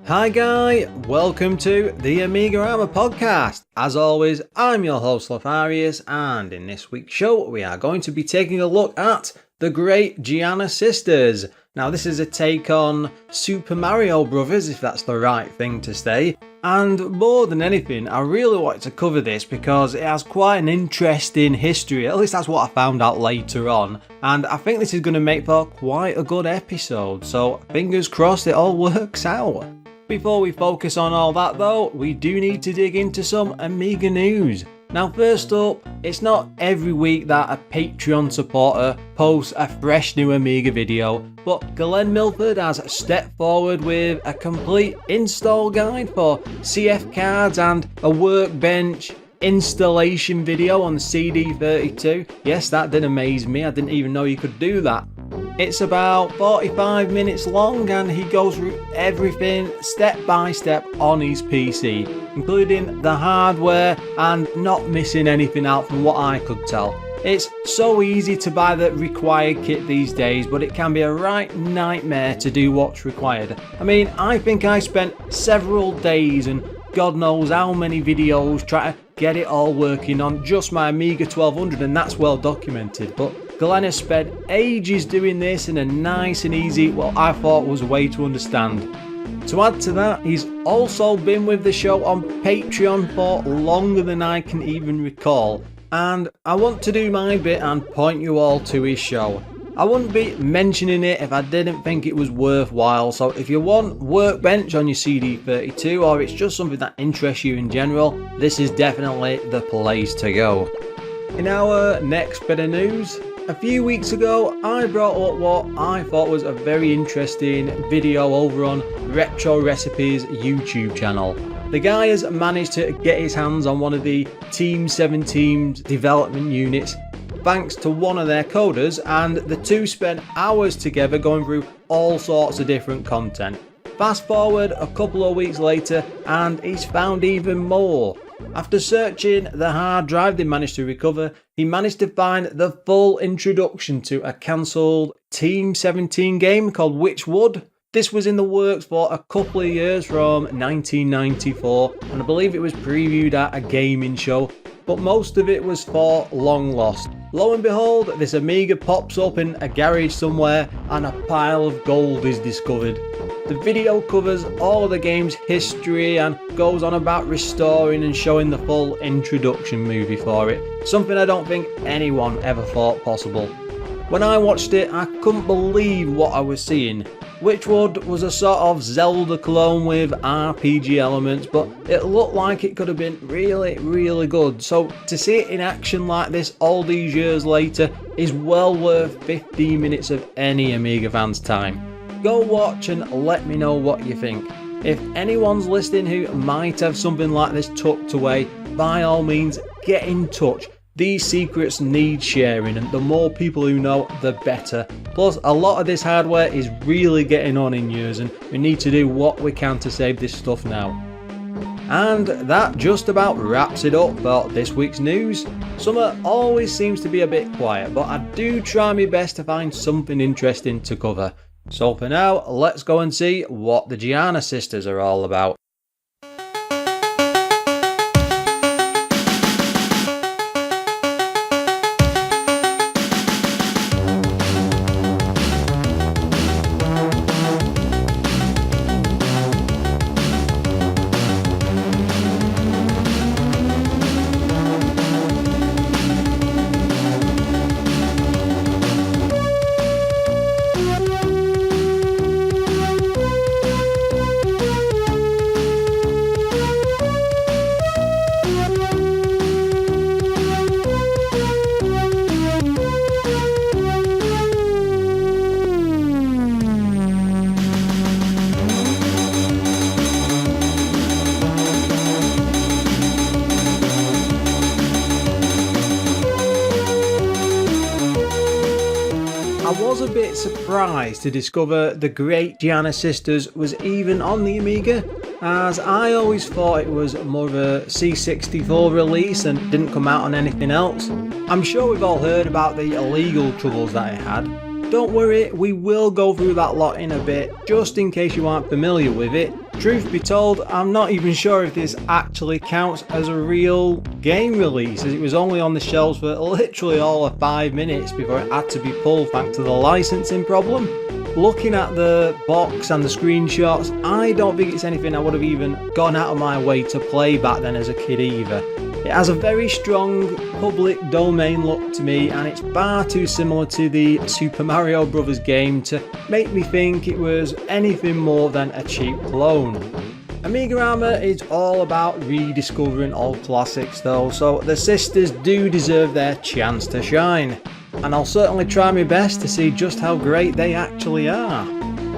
Hi guy, welcome to the AMIGArama podcast. As always, I'm your host Lefarius, and in this week's show we are going to be taking a look at the Great Giana sisters. Now this is a take on Super Mario Brothers, if that's the right thing to say. And more than anything, I really wanted to cover this because it has quite an interesting history, at least that's what I found out later on. And I think this is going to make for quite a good episode, so fingers crossed it all works out. Before we focus on all that though, we do need to dig into some Amiga news. Now first up, it's not every week that a Patreon supporter posts a fresh new Amiga video, but Glen Milford has stepped forward with a complete install guide for CF cards and a workbench installation video on CD32. Yes, that did amaze me, I didn't even know you could do that. It's about 45 minutes long and he goes through everything step by step on his PC, including the hardware and not missing anything out from what I could tell. It's so easy to buy the required kit these days, but it can be a right nightmare to do what's required. I mean, I think I spent several days and God knows how many videos trying to get it all working on just my Amiga 1200, and that's well documented, but Glen has spent ages doing this in a nice and easy, well, I thought was a way to understand. To add to that, he's also been with the show on Patreon for longer than I can even recall, and I want to do my bit and point you all to his show. I wouldn't be mentioning it if I didn't think it was worthwhile, so if you want Workbench on your CD32 or it's just something that interests you in general, this is definitely the place to go. In our next bit of news, a few weeks ago I brought up what I thought was a very interesting video over on Retro Recipes YouTube channel. The guy has managed to get his hands on one of the Team 17's development units thanks to one of their coders, and the two spent hours together going through all sorts of different content. Fast forward a couple of weeks later and he's found even more. After searching the hard drive they managed to recover, he managed to find the full introduction to a cancelled Team 17 game called Witchwood. This was in the works for a couple of years from 1994, and I believe it was previewed at a gaming show, but most of it was for long lost. Lo and behold, this Amiga pops up in a garage somewhere and a pile of gold is discovered. The video covers all of the game's history and goes on about restoring and showing the full introduction movie for it, something I don't think anyone ever thought possible. When I watched it, I couldn't believe what I was seeing. Witchwood was a sort of Zelda clone with RPG elements, but it looked like it could have been really good. So to see it in action like this all these years later is well worth 15 minutes of any Amiga fan's time. Go watch and let me know what you think. If anyone's listening who might have something like this tucked away, by all means get in touch. These secrets need sharing, and the more people who know, the better. Plus, a lot of this hardware is really getting on in years, and we need to do what we can to save this stuff now. And that just about wraps it up for this week's news. Summer always seems to be a bit quiet, but I do try my best to find something interesting to cover. So for now, let's go and see what the Giana sisters are all about. I was a bit surprised to discover the Great Giana sisters was even on the Amiga, as I always thought it was more of a C64 release and didn't come out on anything else. I'm sure we've all heard about the illegal troubles that it had. Don't worry, we will go through that lot in a bit, just in case you aren't familiar with it. Truth be told, I'm not even sure if this actually counts as a real game release, as it was only on the shelves for literally all of 5 minutes before it had to be pulled thanks to the licensing problem. Looking at the box and the screenshots, I don't think it's anything I would have even gone out of my way to play back then as a kid either. It has a very strong public domain look to me, and it's far too similar to the Super Mario Bros. Game to make me think it was anything more than a cheap clone. AMIGArama is all about rediscovering old classics though, so the sisters do deserve their chance to shine. And I'll certainly try my best to see just how great they actually are.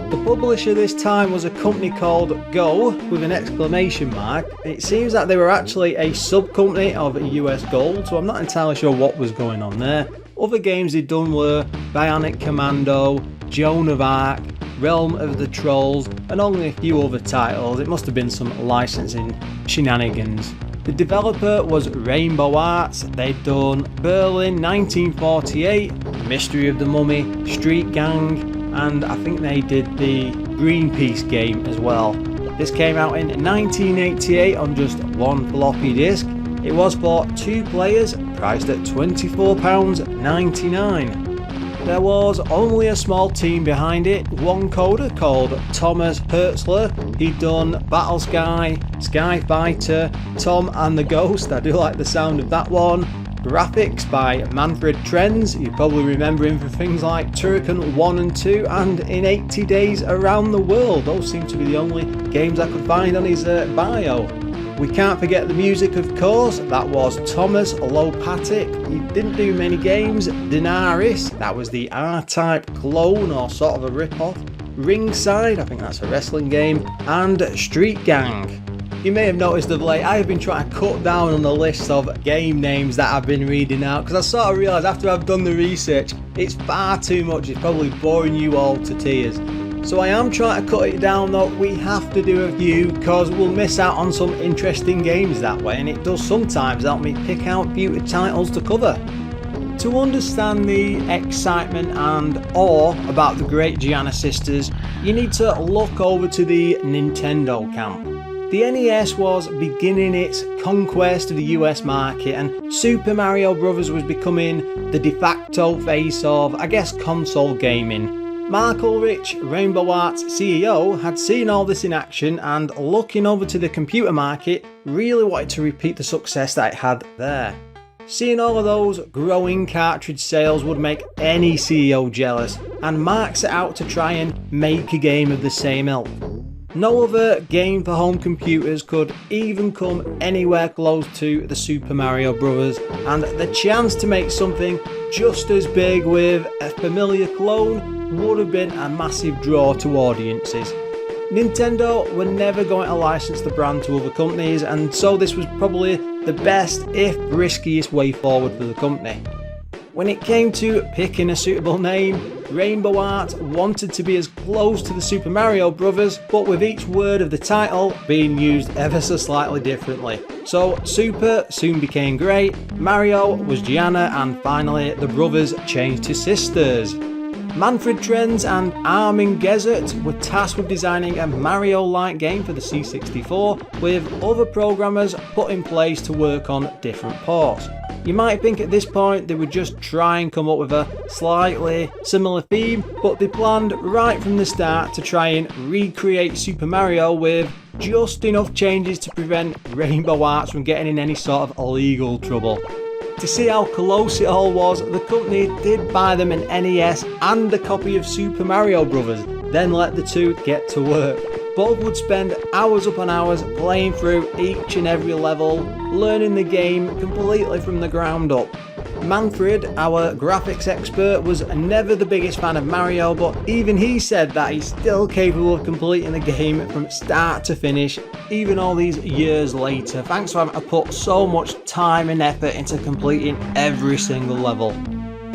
The publisher this time was a company called Go with an exclamation mark. It seems that they were actually a sub-company of US Gold, so I'm not entirely sure what was going on there. Other games they'd done were Bionic Commando, Joan of Arc, Realm of the Trolls, and only a few other titles. It must have been some licensing shenanigans. The developer was Rainbow Arts. They'd done Berlin 1948, Mystery of the Mummy, Street Gang, and I think they did the Greenpeace game as well. This came out in 1988 on just one floppy disk. It was for 2 players, priced at £24.99. There was only a small team behind it, one coder called Thomas Hertzler. He'd done Battle Sky, Sky Fighter, Tom and the Ghost, I do like the sound of that one. Graphics by Manfred Trenz, you probably remember him for things like Turrican 1 and 2 and In 80 Days Around the World. Those seem to be the only games I could find on his bio. We can't forget the music, of course. That was Thomas Lopatic. He didn't do many games. Daenerys, that was the R-Type clone or sort of a rip-off. Ringside, I think that's a wrestling game. And Street Gang. You may have noticed of late, I have been trying to cut down on the list of game names that I've been reading out, because I sort of realised after I've done the research, it's far too much. It's probably boring you all to tears. So I am trying to cut it down though. We have to do a few because we'll miss out on some interesting games that way, and it does sometimes help me pick out future titles to cover. To understand the excitement and awe about the Great Giana sisters, you need to look over to the Nintendo camp. The NES was beginning its conquest of the US market, and Super Mario Bros. Was becoming the de facto face of, I guess, console gaming. Mark Ulrich, Rainbow Arts CEO, had seen all this in action and, looking over to the computer market, really wanted to repeat the success that it had there. Seeing all of those growing cartridge sales would make any CEO jealous, and Mark set out to try and make a game of the same ilk. No other game for home computers could even come anywhere close to the Super Mario Bros. And the chance to make something just as big with a familiar clone would have been a massive draw to audiences. Nintendo were never going to license the brand to other companies, and so this was probably the best, if riskiest, way forward for the company. When it came to picking a suitable name, Rainbow Arts wanted to be as close to the Super Mario Bros., but with each word of the title being used ever so slightly differently. So Super soon became Great, Mario was Giana, and finally the brothers changed to sisters. Manfred Trenz and Armin Gesert were tasked with designing a Mario-like game for the C64, with other programmers put in place to work on different ports. You might think at this point they would just try and come up with a slightly similar theme, but they planned right from the start to try and recreate Super Mario with just enough changes to prevent Rainbow Arts from getting in any sort of legal trouble. To see how close it all was, the company did buy them an NES and a copy of Super Mario Bros., then let the two get to work. Both would spend hours upon hours playing through each and every level, learning the game completely from the ground up. Manfred, our graphics expert, was never the biggest fan of Mario, but even he said that he's still capable of completing the game from start to finish, even all these years later, thanks to having to put so much time and effort into completing every single level.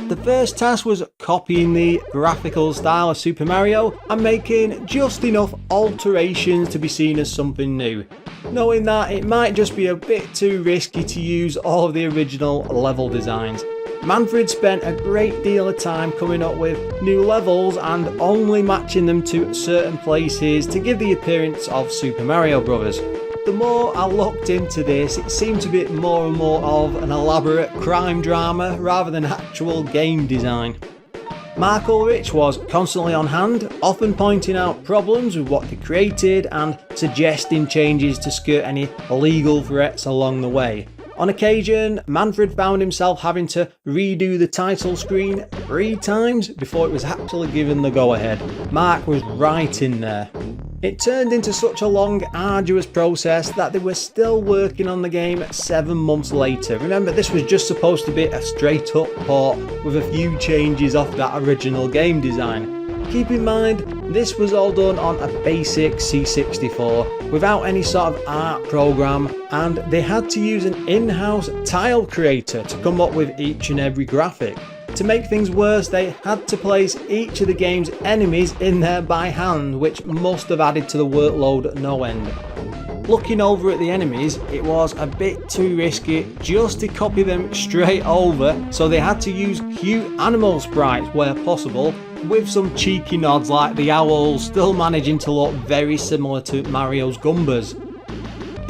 The first task was copying the graphical style of Super Mario and making just enough alterations to be seen as something new, knowing that it might just be a bit too risky to use all of the original level designs. Manfred spent a great deal of time coming up with new levels and only matching them to certain places to give the appearance of Super Mario Bros. The more I looked into this, it seemed to be more and more of an elaborate crime drama rather than actual game design. Mark Ulrich was constantly on hand, often pointing out problems with what they created and suggesting changes to skirt any legal threats along the way. On occasion, Manfred found himself having to redo the title screen 3 times before it was actually given the go-ahead. Mark was right in there. It turned into such a long, arduous process that they were still working on the game 7 months later. Remember, this was just supposed to be a straight-up port with a few changes off that original game design. Keep in mind, this was all done on a basic C64 without any sort of art program, and they had to use an in-house tile creator to come up with each and every graphic. To make things worse, they had to place each of the game's enemies in there by hand, which must have added to the workload no end. Looking over at the enemies, it was a bit too risky just to copy them straight over, so they had to use cute animal sprites where possible, with some cheeky nods like the owls still managing to look very similar to Mario's Goombas.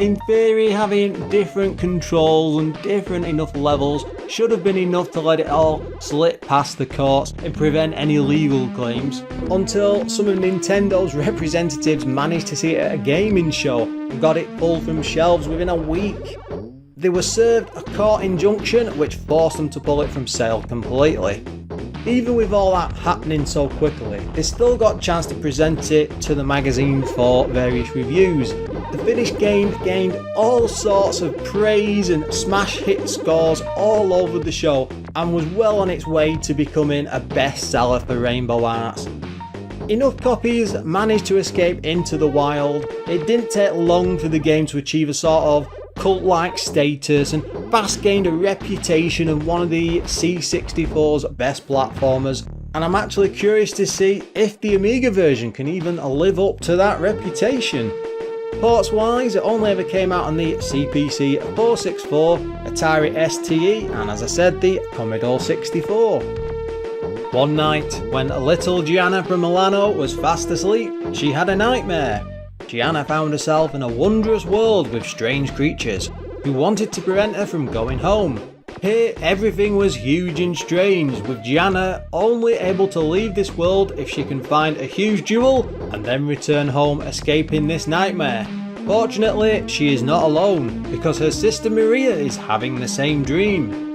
In theory, having different controls and different enough levels should have been enough to let it all slip past the courts and prevent any legal claims, until some of Nintendo's representatives managed to see it at a gaming show and got it pulled from shelves within a week. They were served a court injunction which forced them to pull it from sale completely. Even with all that happening so quickly, they still got a chance to present it to the magazine for various reviews. The finished game gained all sorts of praise and smash hit scores all over the show and was well on its way to becoming a bestseller for Rainbow Arts. Enough copies managed to escape into the wild. It didn't take long for the game to achieve a sort of cult-like status and fast gained a reputation of one of the C64's best platformers, and I'm actually curious to see if the Amiga version can even live up to that reputation. Ports wise, it only ever came out on the CPC 464, Atari STE, and as I said, the Commodore 64. One night, when little Giana from Milano was fast asleep, she had a nightmare. Giana found herself in a wondrous world with strange creatures who wanted to prevent her from going home. Here, everything was huge and strange, with Giana only able to leave this world if she can find a huge jewel and then return home escaping this nightmare. Fortunately, she is not alone, because her sister Maria is having the same dream.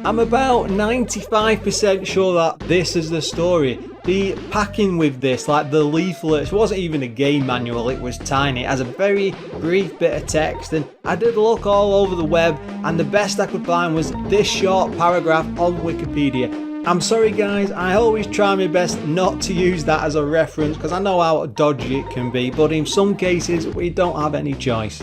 I'm about 95% sure that this is the story. The packing with this, like the leaflet, it wasn't even a game manual, it was tiny. It has a very brief bit of text, and I did look all over the web, and the best I could find was this short paragraph on Wikipedia. I'm sorry guys, I always try my best not to use that as a reference because I know how dodgy it can be, but in some cases we don't have any choice.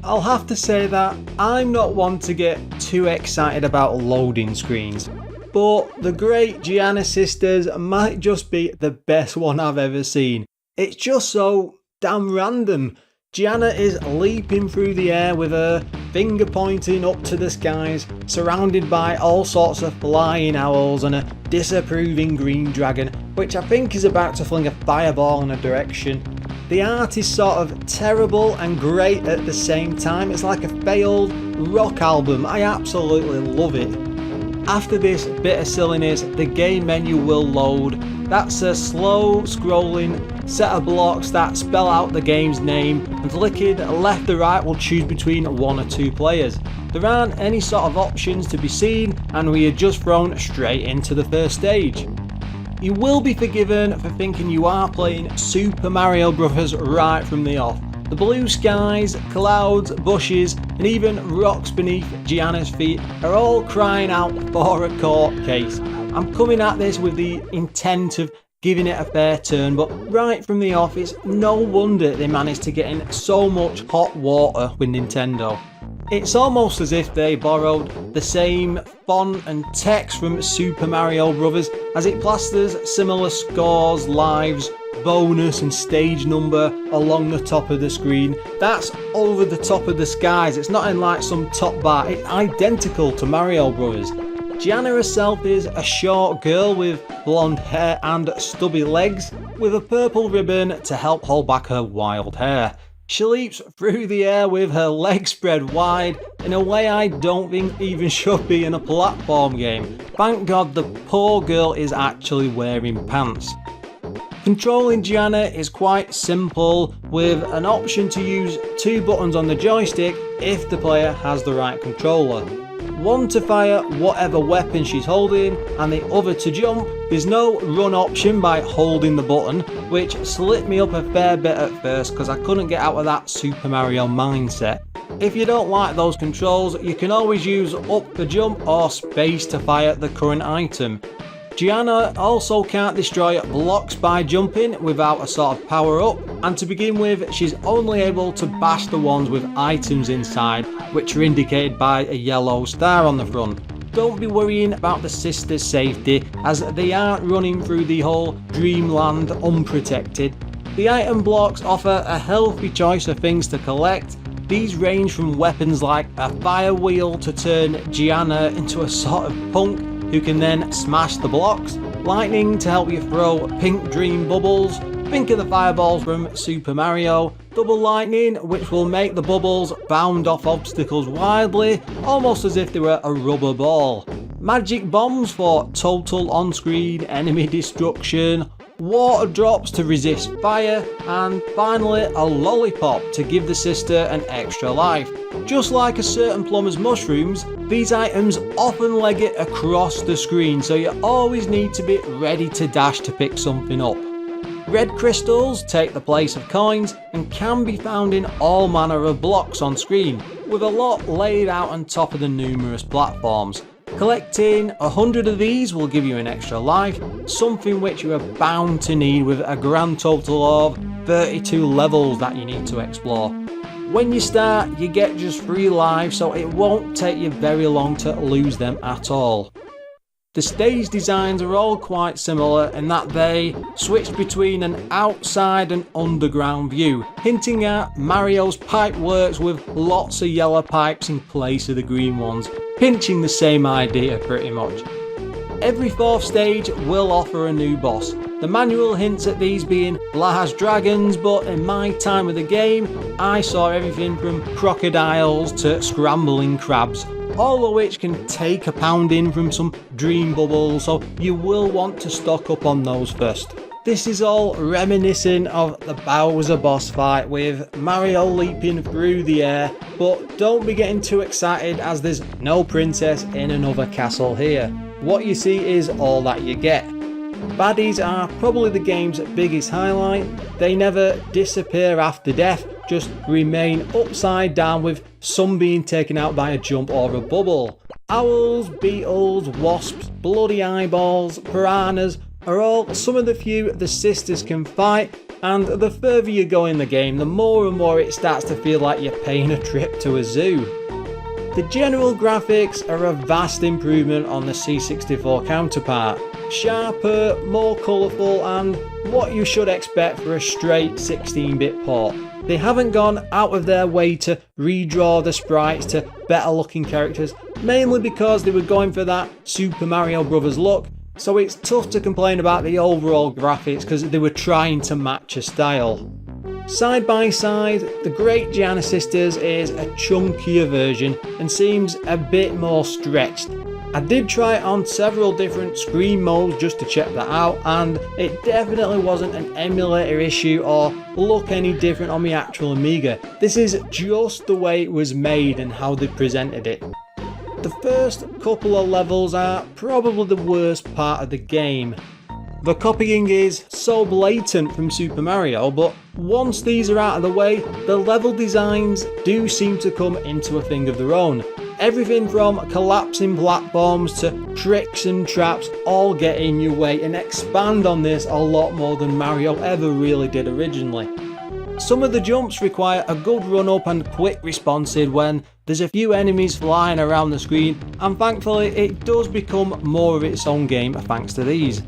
I'll have to say that I'm not one to get too excited about loading screens, but the Great Giana sisters might just be the best one I've ever seen. It's just so damn random. Giana is leaping through the air with her finger pointing up to the skies, surrounded by all sorts of flying owls and a disapproving green dragon, which I think is about to fling a fireball in her direction. The art is sort of terrible and great at the same time. It's like a failed rock album. I absolutely love it. After this bit of silliness, the game menu will load. That's a slow scrolling set of blocks that spell out the game's name, and clicking left or right will choose between 1 or 2 players. There aren't any sort of options to be seen, and we are just thrown straight into the first stage. You will be forgiven for thinking you are playing Super Mario Bros. Right from the off. The blue skies, clouds, bushes, and even rocks beneath Giana's feet are all crying out for a court case. I'm coming at this with the intent of giving it a fair turn, but right from the off, it's no wonder they managed to get in so much hot water with Nintendo. It's almost as if they borrowed the same font and text from Super Mario Bros. As it plasters similar scores, lives, bonus and stage number along the top of the screen. That's over the top of the skies. It's not in like some top bar. It's identical to Mario Bros. Giana herself is a short girl with blonde hair and stubby legs, with a purple ribbon to help hold back her wild hair. She leaps through the air with her legs spread wide in a way I don't think even should be in a platform game. Thank God the poor girl is actually wearing pants. Controlling Giana is quite simple, with an option to use 2 buttons on the joystick if the player has the right controller. One to fire whatever weapon she's holding, and the other to jump. There's no run option by holding the button, which slipped me up a fair bit at first because I couldn't get out of that Super Mario mindset. If you don't like those controls, you can always use up to jump or space to fire the current item. Giana also can't destroy blocks by jumping without a sort of power up, and to begin with she's only able to bash the ones with items inside, which are indicated by a yellow star on the front. Don't be worrying about the sisters' safety, as they aren't running through the whole dreamland unprotected. The item blocks offer a healthy choice of things to collect. These range from weapons like a fire wheel to turn Giana into a sort of punk who can then smash the blocks, lightning to help you throw pink dream bubbles, think of the fireballs from Super Mario, double lightning which will make the bubbles bound off obstacles wildly, almost as if they were a rubber ball, magic bombs for total on-screen enemy destruction, water drops to resist fire, and finally a lollipop to give the sister an extra life. Just like a certain plumber's mushrooms, these items often leg it across the screen, so you always need to be ready to dash to pick something up. Red crystals take the place of coins and can be found in all manner of blocks on screen, with a lot laid out on top of the numerous platforms. Collecting 100 of these will give you an extra life, something which you are bound to need with a grand total of 32 levels that you need to explore. When you start, you get just 3 lives, so it won't take you very long to lose them at all. The stage designs are all quite similar in that they switch between an outside and underground view, hinting at Mario's pipe works with lots of yellow pipes in place of the green ones, pinching the same idea pretty much. Every 4th stage will offer a new boss. The manual hints at these being large dragons, but in my time of the game, I saw everything from crocodiles to scrambling crabs, all of which can take a pounding from some dream bubbles, so you will want to stock up on those first. This is all reminiscent of the Bowser boss fight with Mario leaping through the air, but don't be getting too excited as there's no princess in another castle here. What you see is all that you get. Baddies are probably the game's biggest highlight. They never disappear after death, just remain upside down, with some being taken out by a jump or a bubble. Owls, beetles, wasps, bloody eyeballs, piranhas are all some of the few the sisters can fight, and the further you go in the game, the more and more it starts to feel like you're paying a trip to a zoo. The general graphics are a vast improvement on the C64 counterpart. Sharper, more colourful, and what you should expect for a straight 16-bit port. They haven't gone out of their way to redraw the sprites to better looking characters, mainly because they were going for that Super Mario Bros. Look, so it's tough to complain about the overall graphics because they were trying to match a style. Side by side, the Great Giana Sisters is a chunkier version and seems a bit more stretched. I did try it on several different screen modes just to check that out, and it definitely wasn't an emulator issue or look any different on the actual Amiga. This is just the way it was made and how they presented it. The first couple of levels are probably the worst part of the game. The copying is so blatant from Super Mario, but once these are out of the way, the level designs do seem to come into a thing of their own. Everything from collapsing platforms to tricks and traps all get in your way and expand on this a lot more than Mario ever really did originally. Some of the jumps require a good run up and quick responsive when there's a few enemies flying around the screen, and thankfully it does become more of its own game thanks to these.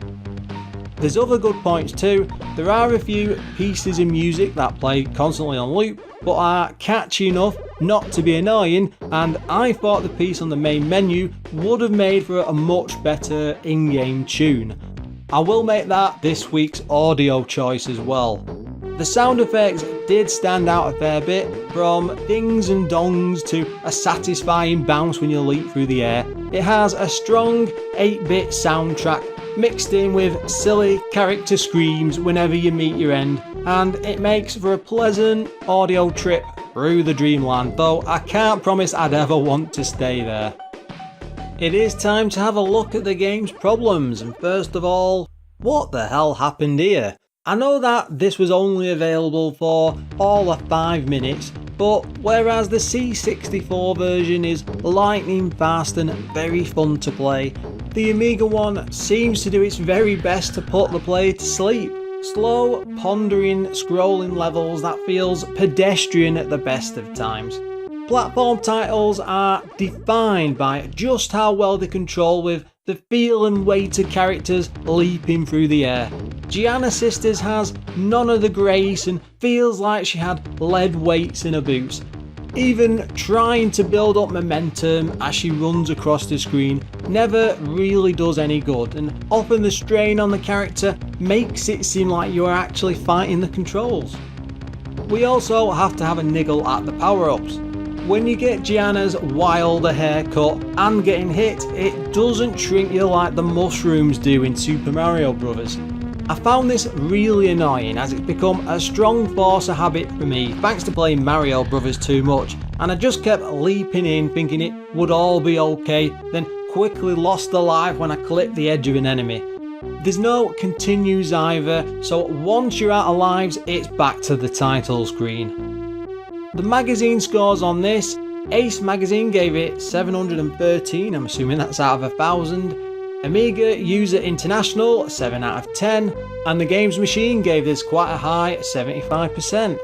There's other good points too. There are a few pieces of music that play constantly on loop, but are catchy enough not to be annoying, and I thought the piece on the main menu would have made for a much better in-game tune. I will make that this week's audio choice as well. The sound effects did stand out a fair bit, from dings and dongs to a satisfying bounce when you leap through the air. It has a strong 8-bit soundtrack mixed in with silly character screams whenever you meet your end, and it makes for a pleasant audio trip through the dreamland, though I can't promise I'd ever want to stay there. It is time to have a look at the game's problems, and first of all, what the hell happened here? I know that this was only available for all of 5 minutes, but whereas the C64 version is lightning fast and very fun to play, the Amiga one seems to do its very best to put the player to sleep. Slow, pondering, scrolling levels that feels pedestrian at the best of times. Platform titles are defined by just how well they control with the feel and weight of characters leaping through the air. Giana Sisters has none of the grace and feels like she had lead weights in her boots. Even trying to build up momentum as she runs across the screen never really does any good, and often the strain on the character makes it seem like you are actually fighting the controls. We also have to have a niggle at the power-ups. When you get Giana's wilder haircut and getting hit, it doesn't shrink you like the mushrooms do in Super Mario Bros. I found this really annoying as it's become a strong force of habit for me thanks to playing Mario Bros too much, and I just kept leaping in thinking it would all be okay, then quickly lost the life when I clipped the edge of an enemy. There's no continues either, so once you're out of lives it's back to the title screen. The magazine scores on this: Ace Magazine gave it 713, I'm assuming that's out of 1,000. Amiga User International 7 out of 10, and the Games Machine gave this quite a high 75%.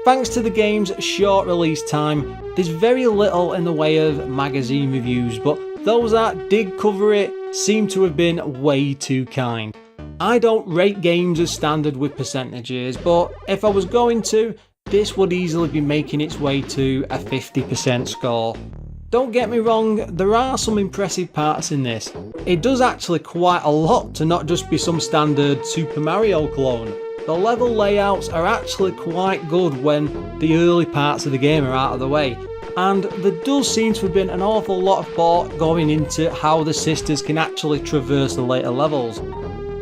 Thanks to the game's short release time, there's very little in the way of magazine reviews, but those that did cover it seem to have been way too kind. I don't rate games as standard with percentages, but if I was going to, this would easily be making its way to a 50% score. Don't get me wrong, there are some impressive parts in this. It does actually quite a lot to not just be some standard Super Mario clone. The level layouts are actually quite good when the early parts of the game are out of the way, and there does seem to have been an awful lot of thought going into how the sisters can actually traverse the later levels.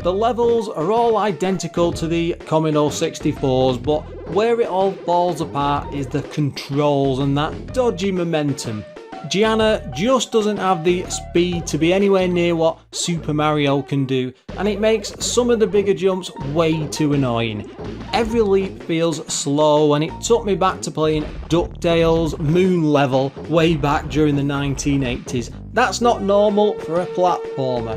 The levels are all identical to the Commodore 64's, but where it all falls apart is the controls and that dodgy momentum. Giana just doesn't have the speed to be anywhere near what Super Mario can do, and it makes some of the bigger jumps way too annoying. Every leap feels slow, and it took me back to playing DuckTales Moon Level way back during the 1980s. That's not normal for a platformer.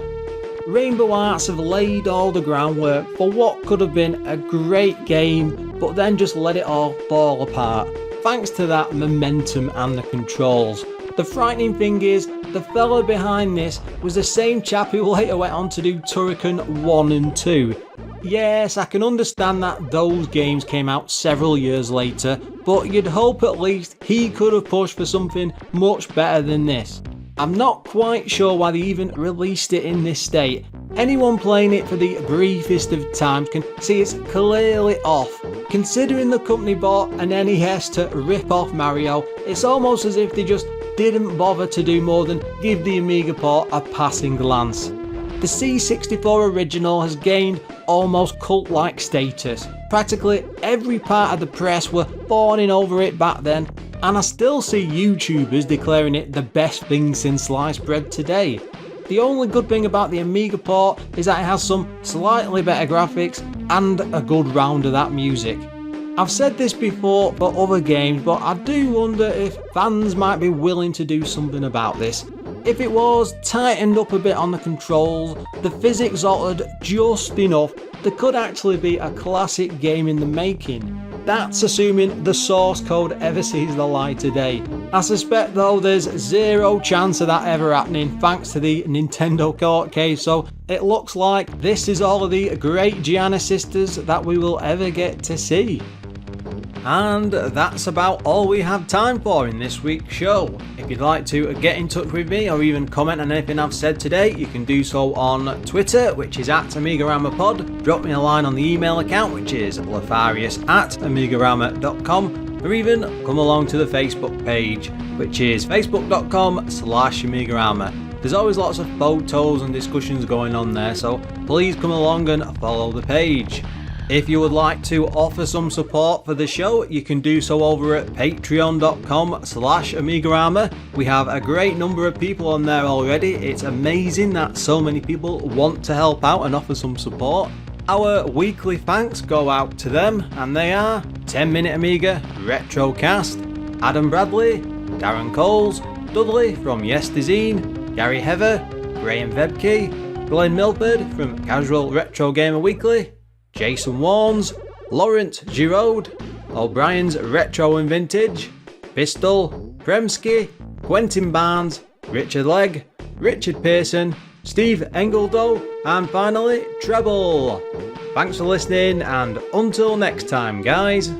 Rainbow Arts have laid all the groundwork for what could have been a great game, but then just let it all fall apart, thanks to that momentum and the controls. The frightening thing is, the fella behind this was the same chap who later went on to do Turrican 1 and 2. Yes, I can understand that those games came out several years later, but you'd hope at least he could have pushed for something much better than this. I'm not quite sure why they even released it in this state. Anyone playing it for the briefest of times can see it's clearly off. Considering the company bought an NES to rip off Mario, it's almost as if they just didn't bother to do more than give the Amiga port a passing glance. The C64 original has gained almost cult-like status. Practically every part of the press were fawning over it back then, and I still see YouTubers declaring it the best thing since sliced bread today. The only good thing about the Amiga port is that it has some slightly better graphics and a good round of that music. I've said this before for other games, but I do wonder if fans might be willing to do something about this. If it was tightened up a bit on the controls, the physics altered just enough, there could actually be a classic game in the making. That's assuming the source code ever sees the light of day. I suspect though there's zero chance of that ever happening thanks to the Nintendo court case, so it looks like this is all of the Great Giana sisters that we will ever get to see. And that's about all we have time for in this week's show. If you'd like to get in touch with me or even comment on anything I've said today, you can do so on Twitter, which is at AMIGArama. Drop me a line on the email account, which is lefarius@amigarama.com, or even come along to the Facebook page, which is facebook.com/AMIGArama. There's always lots of photos and discussions going on there, so please come along and follow the page. If you would like to offer some support for the show, you can do so over at patreon.com/AMIGArama. We have a great number of people on there already. It's amazing that so many people want to help out and offer some support. Our weekly thanks go out to them, and they are 10 Minute Amiga, Retrocast, Adam Bradley, Darren Coles, Dudley from Yes Dezine, Gary Heather, Graham Vebke, Glen Milford from Casual Retro Gamer Weekly, Jason Warnes, Laurent Giraud, O'Brien's Retro and Vintage, Pistol, Premsky, Quentin Barnes, Richard Legg, Richard Pearson, Steve Engeldo, and finally Treble. Thanks for listening, and until next time guys.